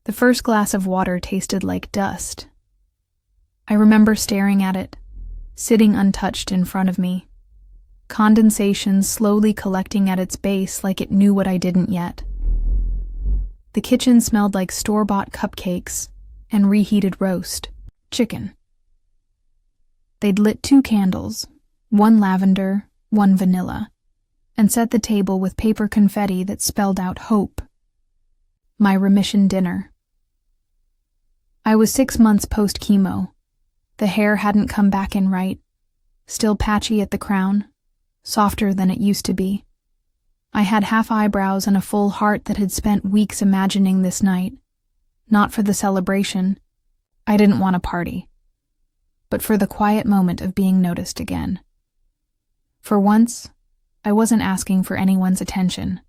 The first glass of water tasted like dust. I remember staring at it, sitting untouched in front of me, condensation slowly collecting at its base like it knew what I didn't yet. The kitchen smelled like store-bought cupcakes and reheated roast chicken. They'd lit 2 candles, one lavender, one vanilla, and set the table with paper confetti that spelled out hope. My remission dinner. I was 6 months post-chemo. The hair hadn't come back in right, still patchy at the crown, softer than it used to be. I had half eyebrows and a full heart that had spent weeks imagining this night. Not for the celebration. I didn't want a party. But for the quiet moment of being noticed again. For once, I wasn't asking for anyone's attention.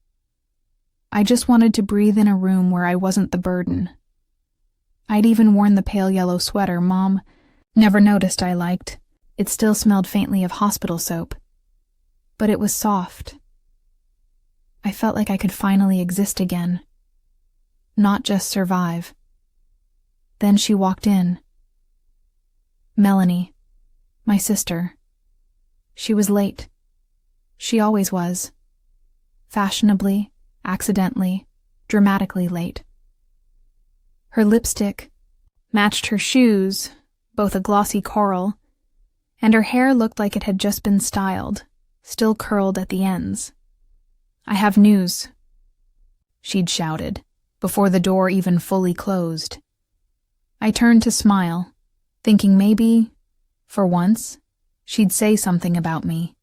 I just wanted to breathe in a room where I wasn't the burden. I'd even worn the pale yellow sweater Mom never noticed I liked. It still smelled faintly of hospital soap. But it was soft. I felt like I could finally exist again. Not just survive. Then she walked in. Melanie, my sister. She was late. She always was. Fashionably, accidentally, dramatically late. Her lipstick matched her shoes, both a glossy coral, and her hair looked like it had just been styled, still curled at the ends. "I have news," she'd shouted, before the door even fully closed. I turned to smile, thinking maybe, for once, she'd say something about me.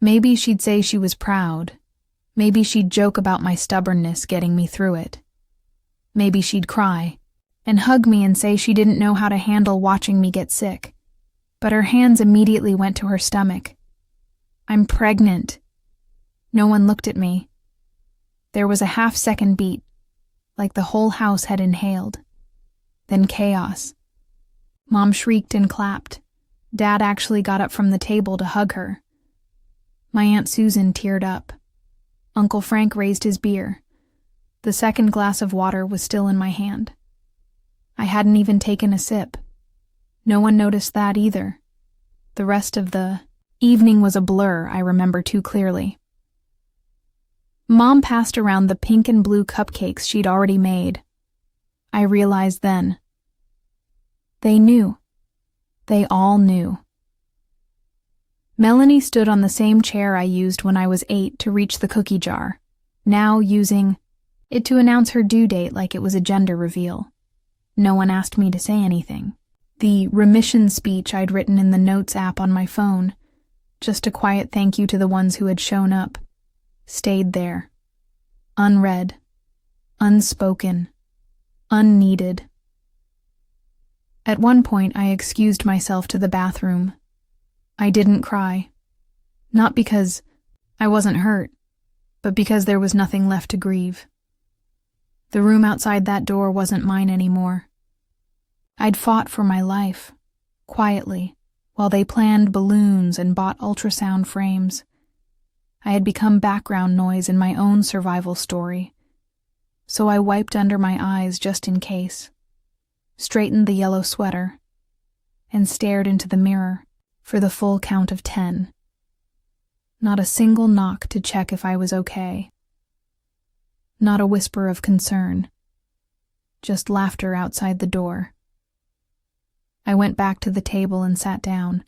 Maybe she'd say she was proud. Maybe she'd joke about my stubbornness getting me through it. Maybe she'd cry and hug me and say she didn't know how to handle watching me get sick. But her hands immediately went to her stomach. "I'm pregnant." No one looked at me. There was a half-second beat, like the whole house had inhaled. Then chaos. Mom shrieked and clapped. Dad actually got up from the table to hug her. My Aunt Susan teared up. Uncle Frank raised his beer. The second glass of water was still in my hand. I hadn't even taken a sip. No one noticed that either. The rest of the evening was a blur I remember too clearly. Mom passed around the pink and blue cupcakes she'd already made. I realized then. They knew. They all knew. Melanie stood on the same chair I used when I was 8 to reach the cookie jar, now using it to announce her due date like it was a gender reveal. No one asked me to say anything. The remission speech I'd written in the notes app on my phone, just a quiet thank you to the ones who had shown up, stayed there. Unread, unspoken, unneeded. At one point, I excused myself to the bathroom. I didn't cry. Not because I wasn't hurt, but because there was nothing left to grieve. The room outside that door wasn't mine anymore. I'd fought for my life, quietly, while they planned balloons and bought ultrasound frames. I had become background noise in my own survival story. So I wiped under my eyes just in case, straightened the yellow sweater, and stared into the mirror for the full count of 10. Not a single knock to check if I was okay. Not a whisper of concern. Just laughter outside the door. I went back to the table and sat down.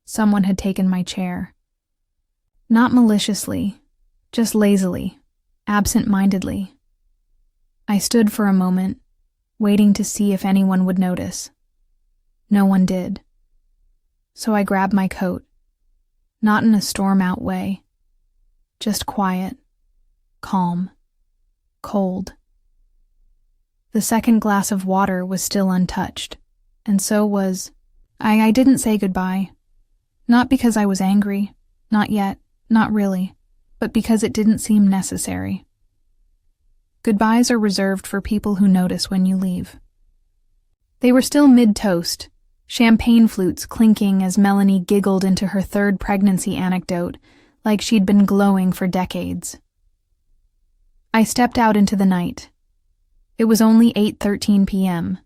Someone had taken my chair. Not maliciously, just lazily, absent-mindedly. I stood for a moment, waiting to see if anyone would notice. No one did. So I grabbed my coat, not in a storm-out way, just quiet, calm, cold. The second glass of water was still untouched, and so was I didn't say goodbye. Not because I was angry, not yet, not really, but because it didn't seem necessary. Goodbyes are reserved for people who notice when you leave. They were still mid-toast, champagne flutes clinking as Melanie giggled into her third pregnancy anecdote like she'd been glowing for decades. I stepped out into the night. It was only 8:13 p.m.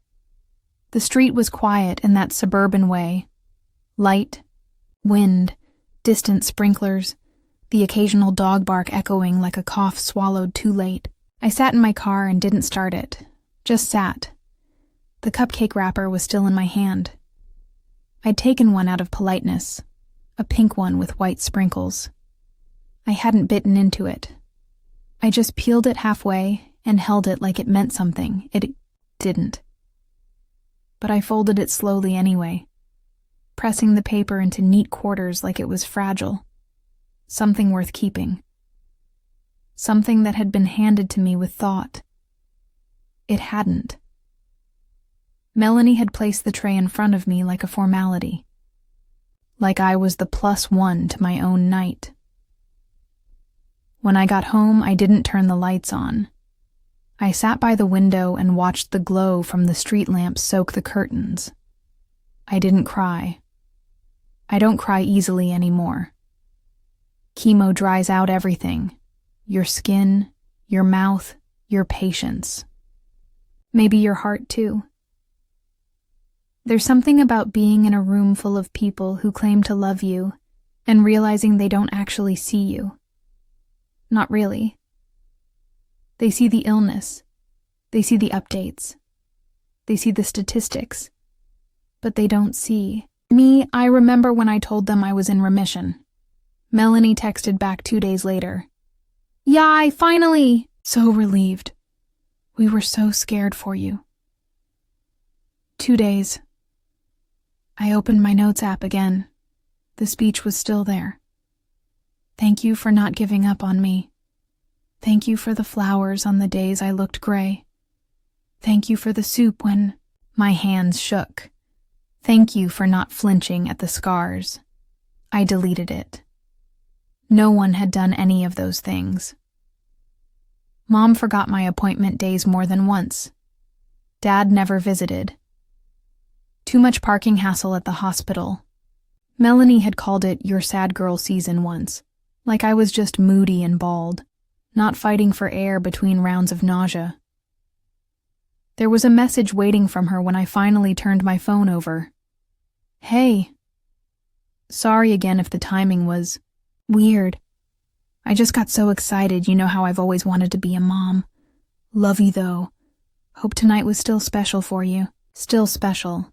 The street was quiet in that suburban way. Light, wind, distant sprinklers, the occasional dog bark echoing like a cough swallowed too late. I sat in my car and didn't start it. Just sat. The cupcake wrapper was still in my hand. I'd taken one out of politeness, a pink one with white sprinkles. I hadn't bitten into it. I just peeled it halfway and held it like it meant something. It didn't. But I folded it slowly anyway, pressing the paper into neat quarters like it was fragile. Something worth keeping. Something that had been handed to me with thought. It hadn't. Melanie had placed the tray in front of me like a formality. Like I was the +1 to my own night. When I got home, I didn't turn the lights on. I sat by the window and watched the glow from the street lamps soak the curtains. I didn't cry. I don't cry easily anymore. Chemo dries out everything. Your skin, your mouth, your patience. Maybe your heart too. There's something about being in a room full of people who claim to love you and realizing they don't actually see you. Not really. They see the illness. They see the updates. They see the statistics. But they don't see me. I remember when I told them I was in remission. Melanie texted back 2 days later. "Yay, finally!" So relieved. "We were so scared for you." 2 days. I opened my notes app again. The speech was still there. "Thank you for not giving up on me. Thank you for the flowers on the days I looked gray. Thank you for the soup when..." My hands shook. "Thank you for not flinching at the scars." I deleted it. No one had done any of those things. Mom forgot my appointment days more than once. Dad never visited. Too much parking hassle at the hospital. Melanie had called it your sad girl season once, like I was just moody and bald, not fighting for air between rounds of nausea. There was a message waiting from her when I finally turned my phone over. "Hey. Sorry again if the timing was weird. I just got so excited, you know how I've always wanted to be a mom. Love you though. Hope tonight was still special for you." Still special.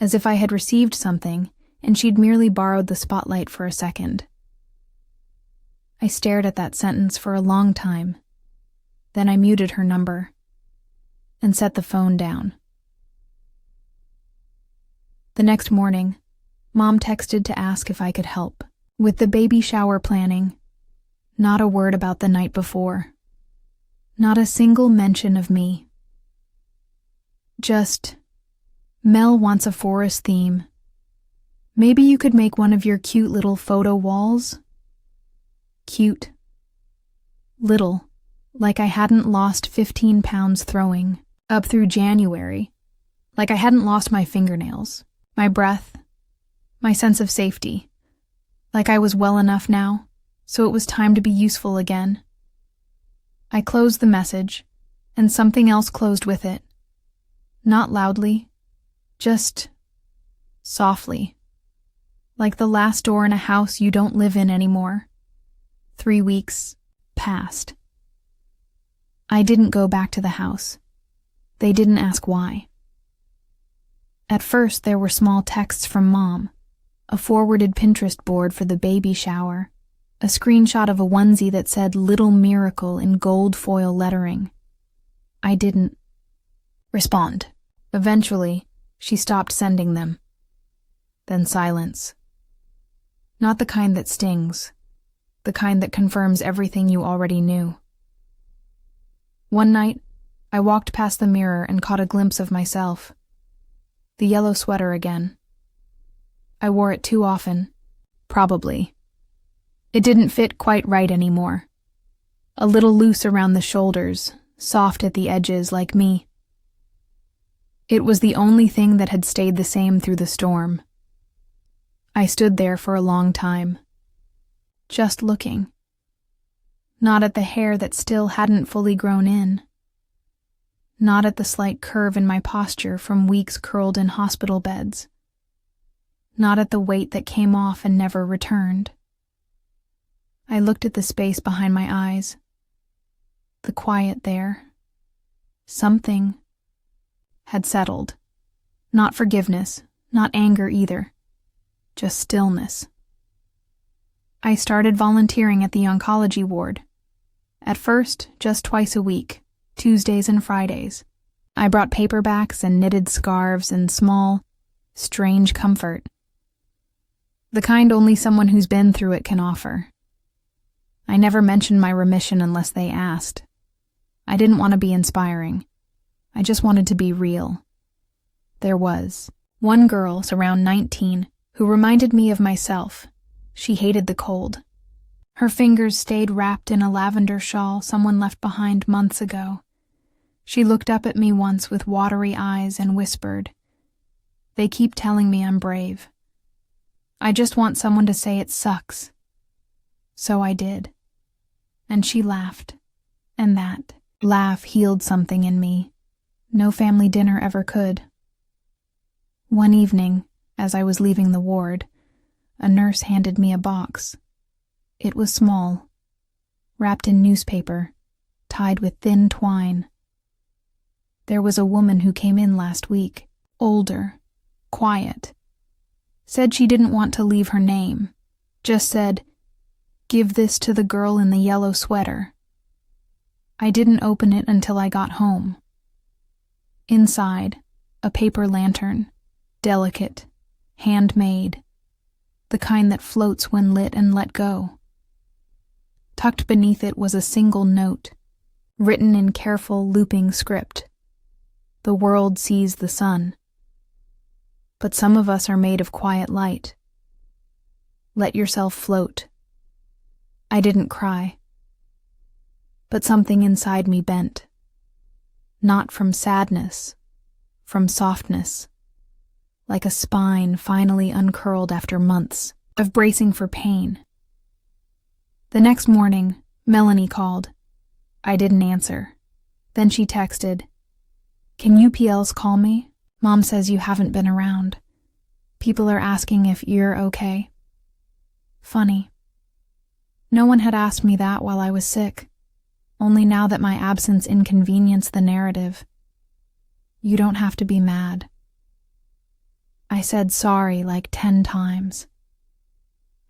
As if I had received something, and she'd merely borrowed the spotlight for a second. I stared at that sentence for a long time. Then I muted her number and set the phone down. The next morning, Mom texted to ask if I could help with the baby shower planning. Not a word about the night before. Not a single mention of me. Just, "Mel wants a forest theme. Maybe you could make one of your cute little photo walls." Cute. Little, like I hadn't lost 15 pounds throwing, up through January, like I hadn't lost my fingernails, my breath, my sense of safety, like I was well enough now, so it was time to be useful again. I closed the message, and something else closed with it. Not loudly, just softly, like the last door in a house you don't live in anymore. 3 weeks passed. I didn't go back to the house. They didn't ask why. At first, there were small texts from Mom, a forwarded Pinterest board for the baby shower, a screenshot of a onesie that said "Little Miracle" in gold foil lettering. I didn't respond. Eventually, she stopped sending them. Then silence. Not the kind that stings, the kind that confirms everything you already knew. One night, I walked past the mirror and caught a glimpse of myself. The yellow sweater again. I wore it too often. Probably. It didn't fit quite right anymore. A little loose around the shoulders, soft at the edges like me. It was the only thing that had stayed the same through the storm. I stood there for a long time, just looking. Not at the hair that still hadn't fully grown in. not at the slight curve in my posture from weeks curled in hospital beds, not at the weight that came off and never returned. I looked at the space behind my eyes, the quiet there. Something had settled. Not forgiveness, not anger either, just stillness. I started volunteering at the oncology ward. At first, just twice a week, Tuesdays and Fridays. I brought paperbacks and knitted scarves and small, strange comfort. The kind only someone who's been through it can offer. I never mentioned my remission unless they asked. I didn't want to be inspiring. I just wanted to be real. There was one girl, around 19, who reminded me of myself. She hated the cold. Her fingers stayed wrapped in a lavender shawl someone left behind months ago. She looked up at me once with watery eyes and whispered, "They keep telling me I'm brave. I just want someone to say it sucks." So I did. And she laughed. And that laugh healed something in me. No family dinner ever could. One evening, as I was leaving the ward, a nurse handed me a box. It was small, wrapped in newspaper, tied with thin twine. There was a woman who came in last week, older, quiet. Said she didn't want to leave her name. Just said, "Give this to the girl in the yellow sweater." I didn't open it until I got home. Inside, a paper lantern, delicate, handmade, the kind that floats when lit and let go. Tucked beneath it was a single note, written in careful, looping script. The world sees the sun. But some of us are made of quiet light. Let yourself float. I didn't cry. But something inside me bent. Not from sadness, from softness. Like a spine finally uncurled after months of bracing for pain. The next morning, Melanie called. I didn't answer. Then she texted, "Can UPLs call me? Mom says you haven't been around. People are asking if you're okay." Funny. No one had asked me that while I was sick, only now that my absence inconvenienced the narrative. You don't have to be mad. I said sorry like 10 times.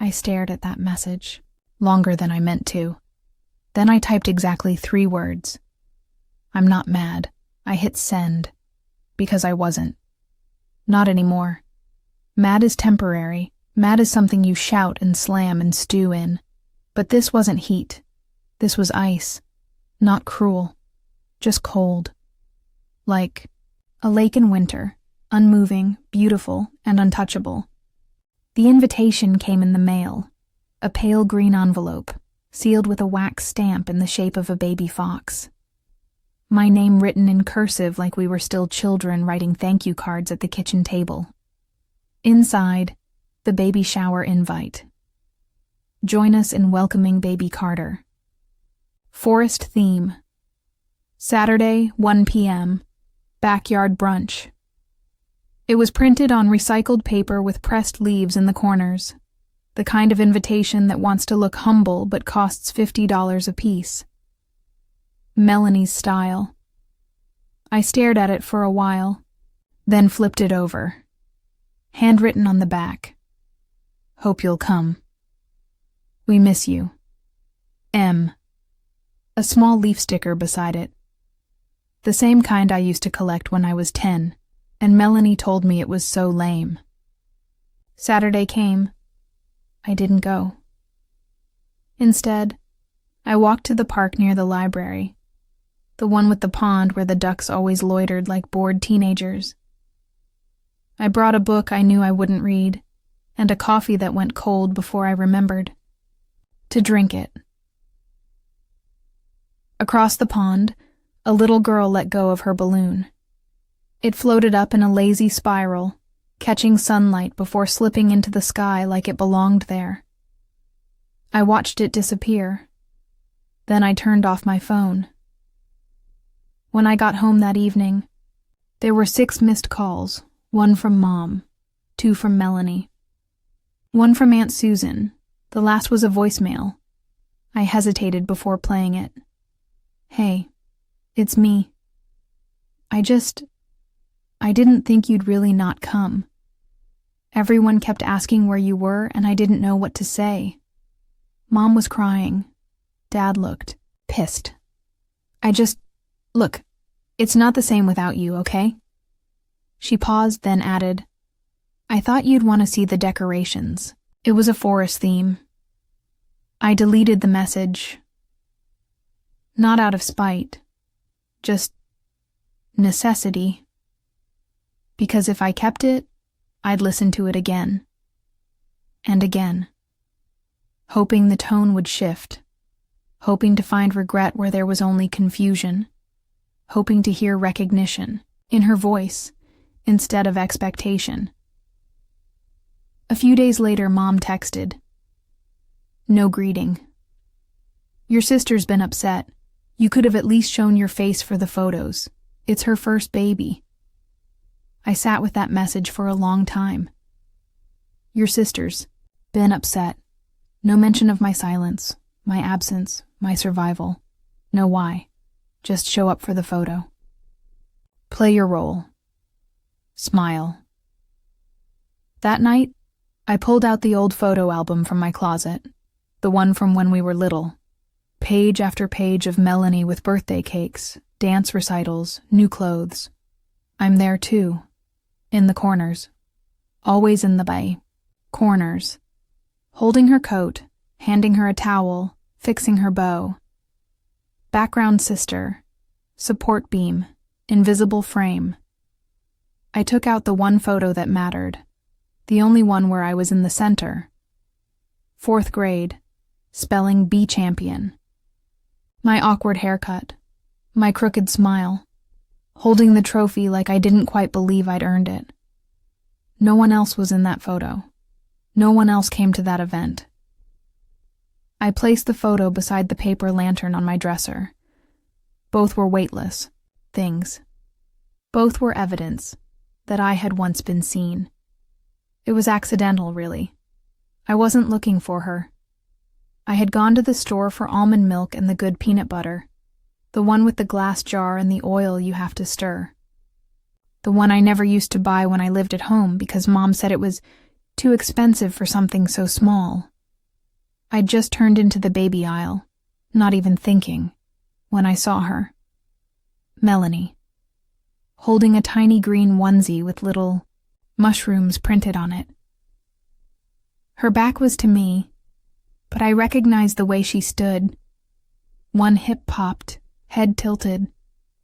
I stared at that message, longer than I meant to. Then I typed exactly 3 words. I'm not mad. I hit send. Because I wasn't. Not anymore. Mad is temporary. Mad is something you shout and slam and stew in. But this wasn't heat. This was ice. Not cruel. Just cold. Like a lake in winter. Unmoving, beautiful, and untouchable. The invitation came in the mail. A pale green envelope, sealed with a wax stamp in the shape of a baby fox. My name written in cursive like we were still children writing thank you cards at the kitchen table. Inside, the baby shower invite. Join us in welcoming baby Carter. Forest theme. Saturday, 1 p.m. Backyard brunch. It was printed on recycled paper with pressed leaves in the corners. The kind of invitation that wants to look humble but costs $50 apiece. Melanie's style. I stared at it for a while, then flipped it over. Handwritten on the back. Hope you'll come. We miss you. M. A small leaf sticker beside it. The same kind I used to collect when I was 10, and Melanie told me it was so lame. Saturday came. I didn't go. Instead, I walked to the park near the library, the one with the pond where the ducks always loitered like bored teenagers. I brought a book I knew I wouldn't read, and a coffee that went cold before I remembered to drink it. Across the pond, a little girl let go of her balloon. It floated up in a lazy spiral, catching sunlight before slipping into the sky like it belonged there. I watched it disappear. Then I turned off my phone. When I got home that evening, there were 6 missed calls, 1 from Mom, 2 from Melanie. 1 from Aunt Susan, the last was a voicemail. I hesitated before playing it. Hey, it's me. I didn't think you'd really not come. Everyone kept asking where you were, and I didn't know what to say. Mom was crying. Dad looked pissed. Look, it's not the same without you, okay? She paused, then added, I thought you'd want to see the decorations. It was a forest theme. I deleted the message. Not out of spite. Just necessity. Because if I kept it, I'd listen to it again. And again. Hoping the tone would shift. Hoping to find regret where there was only confusion. Hoping to hear recognition in her voice instead of expectation. A few days later, Mom texted. No greeting. Your sister's been upset. You could have at least shown your face for the photos. It's her first baby. I sat with that message for a long time. Your sister's been upset. No mention of my silence, my absence, my survival. No why. Just show up for the photo. Play your role. Smile. That night, I pulled out the old photo album from my closet, the one from when we were little. Page after page of Melanie with birthday cakes, dance recitals, new clothes. I'm there too, in the corners, always in the bay, corners, holding her coat, handing her a towel, fixing her bow. Background sister, support beam, invisible frame. I took out the one photo that mattered, the only one where I was in the center. 4th grade, spelling bee champion. My awkward haircut, my crooked smile, holding the trophy like I didn't quite believe I'd earned it. No one else was in that photo. No one else came to that event. I placed the photo beside the paper lantern on my dresser. Both were weightless things. Both were evidence that I had once been seen. It was accidental, really. I wasn't looking for her. I had gone to the store for almond milk and the good peanut butter, the one with the glass jar and the oil you have to stir. The one I never used to buy when I lived at home because Mom said it was too expensive for something so small. I'd just turned into the baby aisle, not even thinking, when I saw her. Melanie, holding a tiny green onesie with little mushrooms printed on it. Her back was to me, but I recognized the way she stood. One hip popped, head tilted,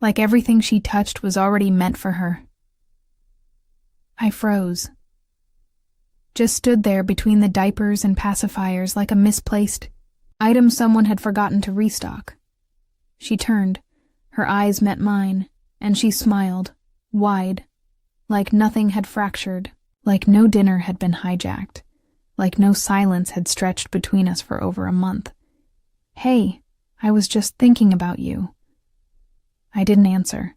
like everything she touched was already meant for her. I froze. Just stood there between the diapers and pacifiers like a misplaced item someone had forgotten to restock. She turned, her eyes met mine, and she smiled, wide, like nothing had fractured, like no dinner had been hijacked, like no silence had stretched between us for over a month. Hey, I was just thinking about you. I didn't answer.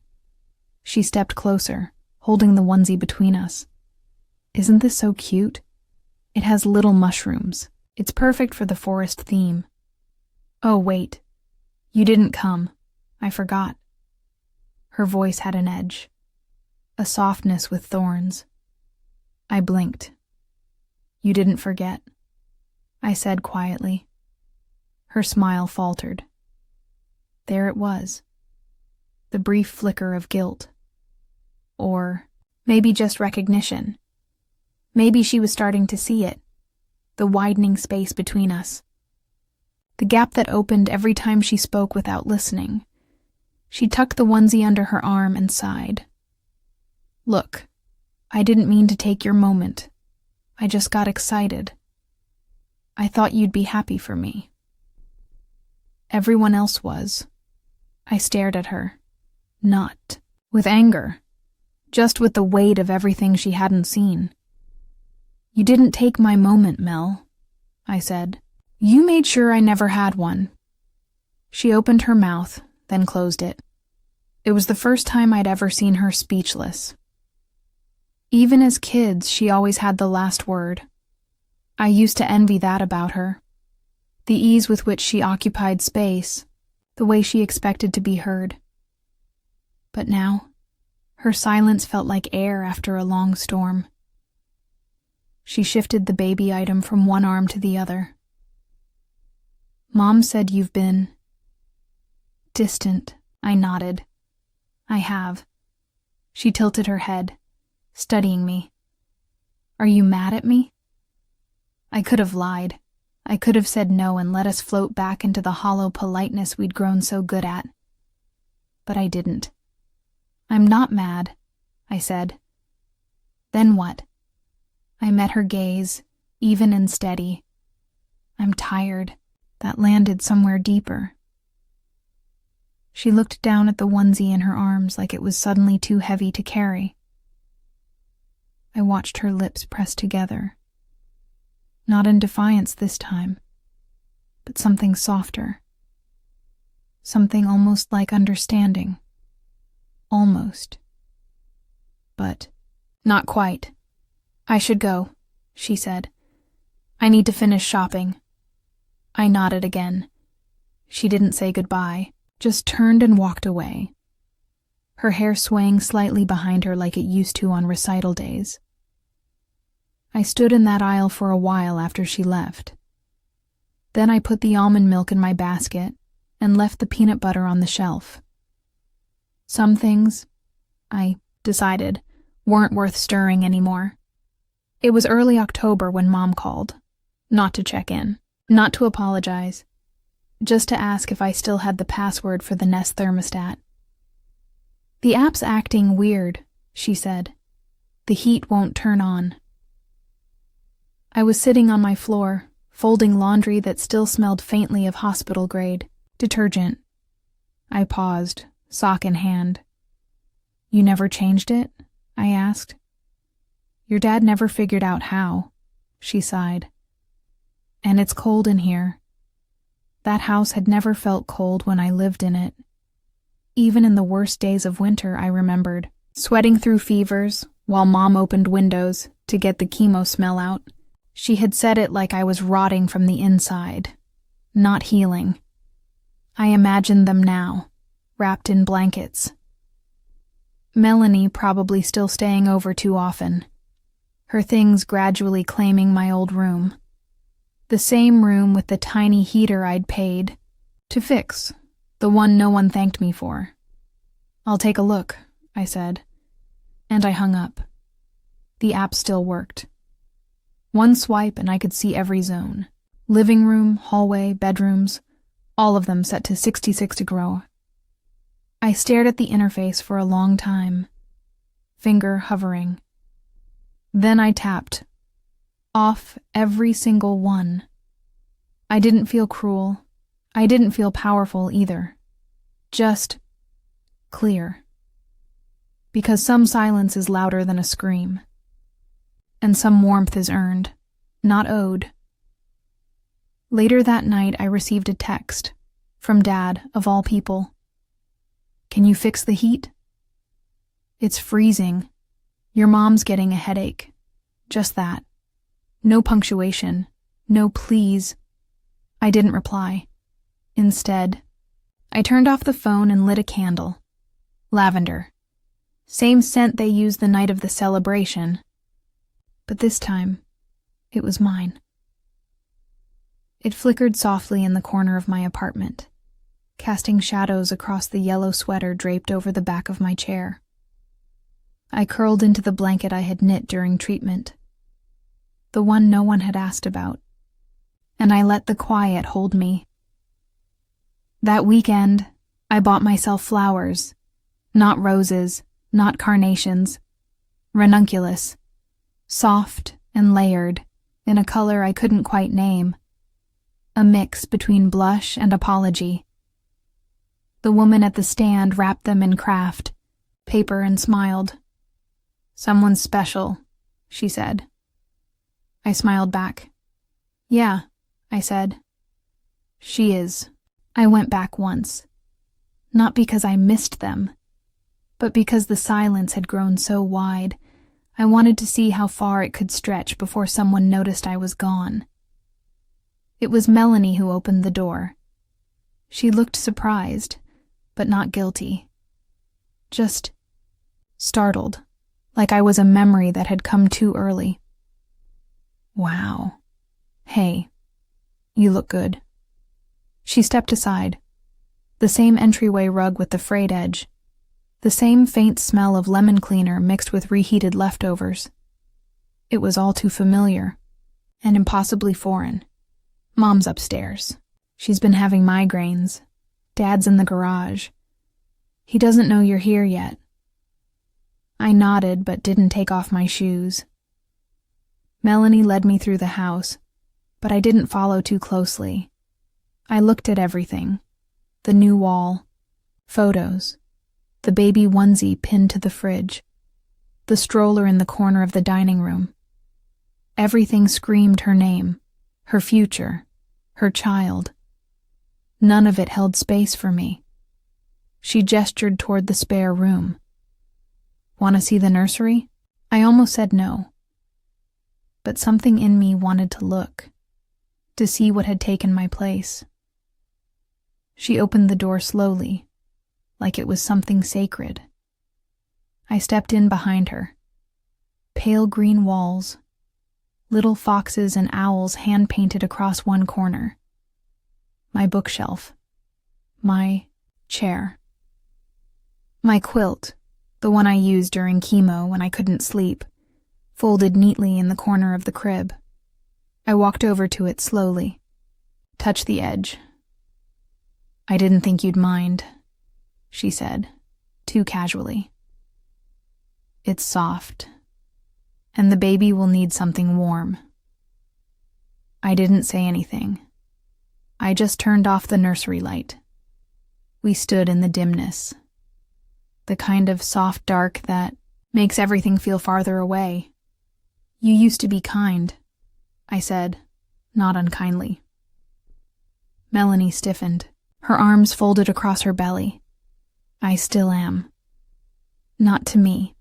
She stepped closer, holding the onesie between us. Isn't this so cute? It has little mushrooms. It's perfect for the forest theme. Oh, wait. You didn't come. I forgot. Her voice had an edge, a softness with thorns. I blinked. You didn't forget, I said quietly. Her smile faltered. There it was, the brief flicker of guilt. Or maybe just recognition. Maybe she was starting to see it, the widening space between us. The gap that opened every time she spoke without listening. She tucked the onesie under her arm and sighed. Look, I didn't mean to take your moment. I just got excited. I thought you'd be happy for me. Everyone else was. I stared at her. Not with anger, just with the weight of everything she hadn't seen. You didn't take my moment, Mel, I said. You made sure I never had one. She opened her mouth, then closed it. It was the first time I'd ever seen her speechless. Even as kids, she always had the last word. I used to envy that about her. The ease with which she occupied space, the way she expected to be heard. But now, her silence felt like air after a long storm. She shifted the baby item from one arm to the other. Mom said you've been distant. I nodded. I have. She tilted her head, studying me. Are you mad at me? I could have lied. I could have said no and let us float back into the hollow politeness we'd grown so good at. But I didn't. I'm not mad, I said. Then what? I met her gaze, even and steady. I'm tired. That landed somewhere deeper. She looked down at the onesie in her arms like it was suddenly too heavy to carry. I watched her lips press together. Not in defiance this time, but something softer. Something almost like understanding. Almost. But not quite. I should go, she said. I need to finish shopping. I nodded again. She didn't say goodbye, just turned and walked away. Her hair swaying slightly behind her like it used to on recital days. I stood in that aisle for a while after she left. Then I put the almond milk in my basket and left the peanut butter on the shelf. Some things, I decided, weren't worth stirring anymore. It was early October when Mom called. Not to check in, not to apologize, just to ask if I still had the password for the Nest thermostat. The app's acting weird, she said. The heat won't turn on. I was sitting on my floor, folding laundry that still smelled faintly of hospital-grade detergent. I paused, sock in hand. You never changed it? I asked. Your dad never figured out how, she sighed. And it's cold in here. That house had never felt cold when I lived in it. Even in the worst days of winter, I remembered, sweating through fevers while Mom opened windows to get the chemo smell out. She had said it like I was rotting from the inside, not healing. I imagined them now, wrapped in blankets. Melanie probably still staying over too often. Her things gradually claiming my old room. The same room with the tiny heater I'd paid to fix, the one no one thanked me for. I'll take a look, I said, and I hung up. The app still worked. One swipe and I could see every zone. Living room, hallway, bedrooms, all of them set to 66 degrees. I stared at the interface for a long time, finger hovering. Then I tapped. Off every single one. I didn't feel cruel. I didn't feel powerful either. Just clear. Because some silence is louder than a scream. And some warmth is earned, not owed. Later that night, I received a text from Dad, of all people. Can you fix the heat? It's freezing. Your mom's getting a headache. Just that. No punctuation. No please. I didn't reply. Instead, I turned off the phone and lit a candle. Lavender. Same scent they used the night of the celebration. But this time, it was mine. It flickered softly in the corner of my apartment, casting shadows across the yellow sweater draped over the back of my chair. I curled into the blanket I had knit during treatment, the one no one had asked about, and I let the quiet hold me. That weekend, I bought myself flowers, not roses, not carnations, ranunculus, soft and layered, in a color I couldn't quite name, a mix between blush and apology. The woman at the stand wrapped them in craft, paper, and smiled. Someone special, she said. I smiled back. Yeah, I said. She is. I went back once. Not because I missed them, But because the silence had grown so wide, I wanted to see how far it could stretch before someone noticed I was gone. It was Melanie who opened the door. She looked surprised, but not guilty. Just startled, like I was a memory that had come too early. Wow. Hey, you look good. She stepped aside. The same entryway rug with the frayed edge. The same faint smell of lemon cleaner mixed with reheated leftovers. It was all too familiar, and impossibly foreign. Mom's upstairs. She's been having migraines. Dad's in the garage. He doesn't know you're here yet. I nodded but didn't take off my shoes. Melanie led me through the house, but I didn't follow too closely. I looked at everything. The new wall, photos, the baby onesie pinned to the fridge, the stroller in the corner of the dining room. Everything screamed her name, her future, her child. None of it held space for me. She gestured toward the spare room. Want to see the nursery? I almost said no. But something in me wanted to look, to see what had taken my place. She opened the door slowly, like it was something sacred. I stepped in behind her. Pale green walls, little foxes and owls hand-painted across one corner. My bookshelf. My chair. My quilt, the one I used during chemo when I couldn't sleep, folded neatly in the corner of the crib. I walked over to it slowly, touched the edge. I didn't think you'd mind, she said, too casually. It's soft, and the baby will need something warm. I didn't say anything. I just turned off the nursery light. We stood in the dimness, the kind of soft dark that makes everything feel farther away. You used to be kind, I said, not unkindly. Melanie stiffened, her arms folded across her belly. I still am. Not to me.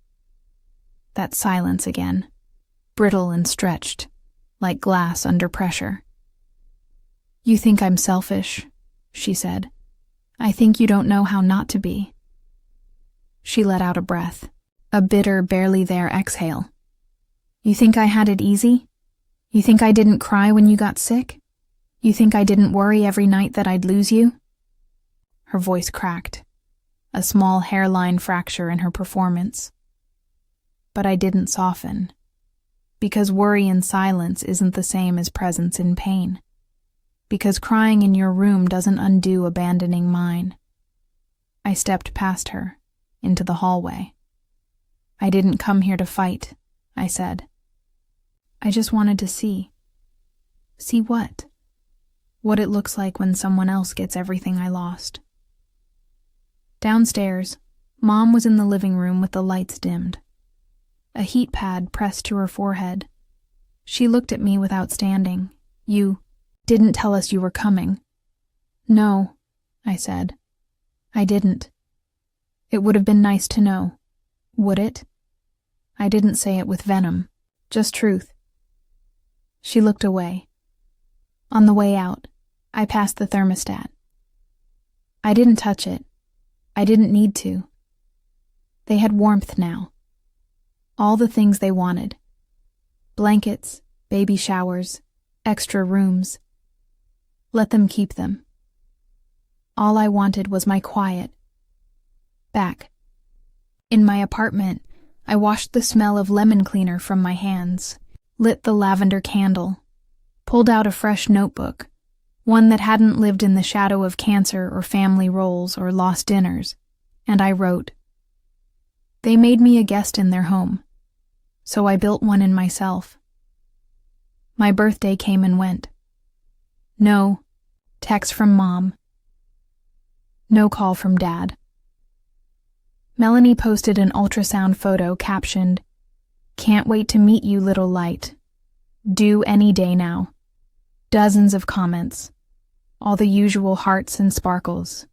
That silence again, brittle and stretched, like glass under pressure. You think I'm selfish, she said. I think you don't know how not to be. She let out a breath, a bitter, barely there exhale. You think I had it easy? You think I didn't cry when you got sick? You think I didn't worry every night that I'd lose you? Her voice cracked, a small hairline fracture in her performance. But I didn't soften, because worry in silence isn't the same as presence in pain, because crying in your room doesn't undo abandoning mine. I stepped past her, into the hallway. I didn't come here to fight, I said. I just wanted to see. See what? What it looks like when someone else gets everything I lost. Downstairs, Mom was in the living room with the lights dimmed. A heat pad pressed to her forehead. She looked at me without standing. You didn't tell us you were coming. No, I said. I didn't. It would have been nice to know. Would it? I didn't say it with venom, just truth. She looked away. On the way out, I passed the thermostat. I didn't touch it. I didn't need to. They had warmth now. All the things they wanted. Blankets, baby showers, extra rooms. Let them keep them. All I wanted was my quiet. Back. In my apartment, I washed the smell of lemon cleaner from my hands, lit the lavender candle, pulled out a fresh notebook, one that hadn't lived in the shadow of cancer or family roles or lost dinners, and I wrote. They made me a guest in their home, so I built one in myself. My birthday came and went. No text from Mom. No call from Dad. Melanie posted an ultrasound photo captioned, "Can't wait to meet you, little light. Due any day now." Dozens of comments, all the usual hearts and sparkles.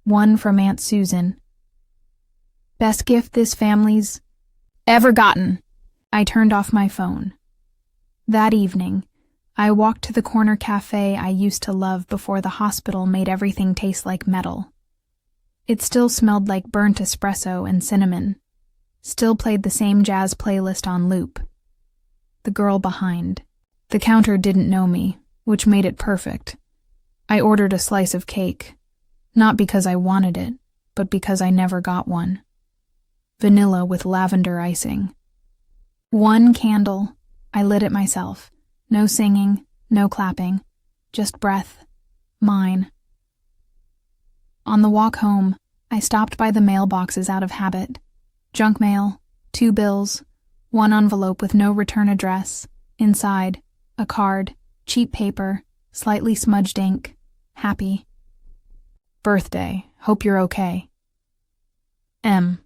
One from Aunt Susan. Best gift this family's ever gotten. I turned off my phone. That evening, I walked to the corner cafe I used to love before the hospital made everything taste like metal. It still smelled like burnt espresso and cinnamon. Still played the same jazz playlist on loop. The girl behind. The counter didn't know me, which made it perfect. I ordered a slice of cake, not because I wanted it, but because I never got one. Vanilla with lavender icing. One candle. I lit it myself. No singing, no clapping, just breath. Mine. On the walk home, I stopped by the mailboxes out of habit. Junk mail, 2 bills, 1 envelope with no return address. Inside, a card, cheap paper, slightly smudged ink. Happy. Birthday. Hope you're okay. M.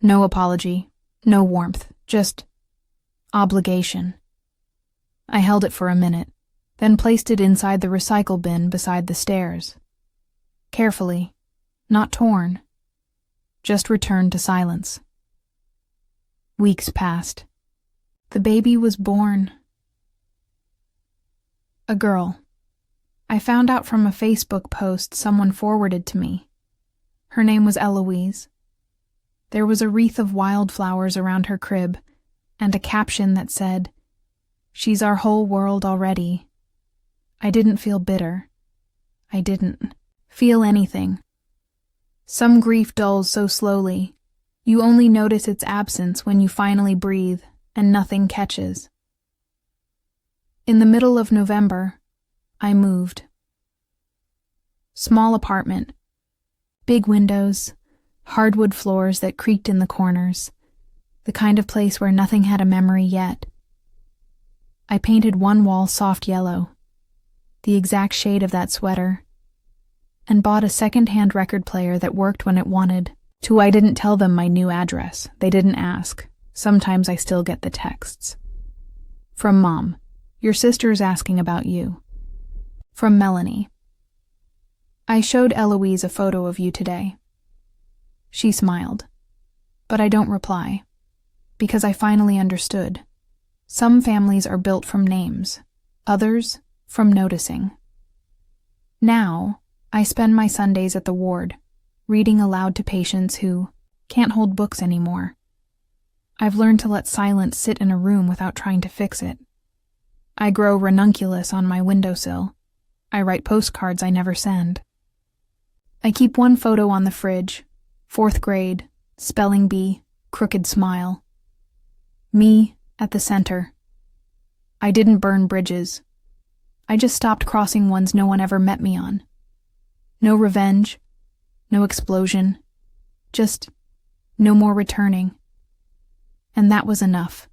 No apology, no warmth, just obligation. I held it for a minute, then placed it inside the recycle bin beside the stairs. Carefully, not torn, just returned to silence. Weeks passed. The baby was born. A girl. I found out from a Facebook post someone forwarded to me. Her name was Eloise. There was a wreath of wildflowers around her crib, and a caption that said, "She's our whole world already." I didn't feel bitter. I didn't feel anything. Some grief dulls so slowly. You only notice its absence when you finally breathe and nothing catches. In the middle of November, I moved. Small apartment. Big windows, hardwood floors that creaked in the corners. The kind of place where nothing had a memory yet. I painted one wall soft yellow, the exact shade of that sweater, and bought a second-hand record player that worked when it wanted to. I didn't tell them my new address. They didn't ask. Sometimes I still get the texts. From Mom, your sister's asking about you. From Melanie, I showed Eloise a photo of you today. She smiled, but I don't reply, because I finally understood. Some families are built from names, others from noticing. Now, I spend my Sundays at the ward, reading aloud to patients who can't hold books anymore. I've learned to let silence sit in a room without trying to fix it. I grow ranunculus on my windowsill. I write postcards I never send. I keep one photo on the fridge, 4th grade, spelling bee, crooked smile. Me at the center. I didn't burn bridges. I just stopped crossing ones no one ever met me on. No revenge, no explosion, just no more returning. And that was enough.